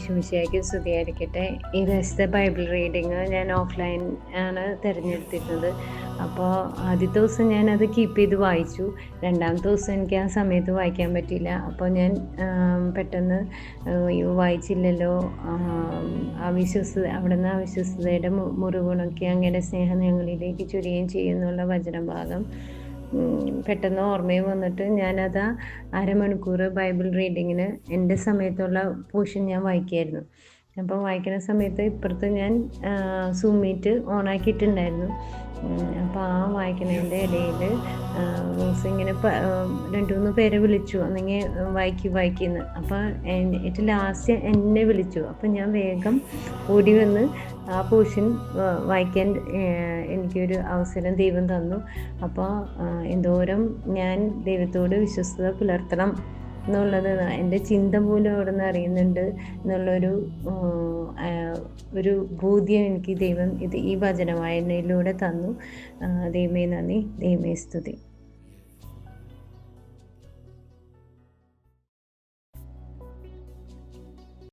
ഈശോമിശിഹായ്ക്ക് സ്തുതിയായിരിക്കട്ടെ. ഈ ദിവസത്തെ ബൈബിൾ റീഡിങ് ഞാൻ ഓഫ്‌ലൈൻ ആണ് തിരഞ്ഞെടുത്തിരുന്നത്. അപ്പോൾ ആദ്യത്തെ ദിവസം ഞാനത് കീപ്പ് ചെയ്ത് വായിച്ചു. രണ്ടാമത്തെ ദിവസം എനിക്ക് ആ സമയത്ത് വായിക്കാൻ പറ്റിയില്ല. അപ്പോൾ ഞാൻ പെട്ടെന്ന് അയ്യോ വായിച്ചില്ലല്ലോ, അവിടുന്ന് അവിശ്വസ്തതയുടെ മുറിവുണക്കി അങ്ങയുടെ സ്നേഹം ഞങ്ങളിലേക്ക് ചൊരിയുകയും ചെയ്യുന്നുള്ള വചനഭാഗം പെട്ടെന്ന് ഓർമ്മയിൽ വന്നിട്ട് ഞാനത് അരമണിക്കൂർ ബൈബിൾ റീഡിങ്ങിന് എൻ്റെ സമയത്തുള്ള പോർഷൻ ഞാൻ വായിക്കുകയായിരുന്നു. അപ്പോൾ വായിക്കുന്ന സമയത്ത് ഇപ്പുറത്ത് ഞാൻ സൂം മീറ്റ് ഓണാക്കിയിട്ടുണ്ടായിരുന്നു. അപ്പോൾ ആ വായിക്കുന്നതിൻ്റെ ഇടയിൽ റോസ് ഇങ്ങനെ 2-3 പേരെ വിളിച്ചു, അല്ലെങ്കിൽ വായിക്കുമെന്ന്. അപ്പോൾ ഏറ്റവും ലാസ്റ്റ് എന്നെ വിളിച്ചു. അപ്പോൾ ഞാൻ വേഗം ഓടി വന്ന് ആ പോർഷൻ വായിക്കാൻ എനിക്കൊരു അവസരം ദൈവം തന്നു. അപ്പോൾ എന്തോരം ഞാൻ ദൈവത്തോട് വിശ്വസ്തത പുലർത്തണം എന്നുള്ളത് എൻ്റെ ചിന്ത പോലും അവിടെ നിന്ന് അറിയുന്നുണ്ട് എന്നുള്ളൊരു ഒരു ബോധ്യം എനിക്ക് ദൈവം ഈ വചന വായനയിലൂടെ തന്നു. ദൈവമേ നന്ദി, ദൈവമേ സ്തുതി.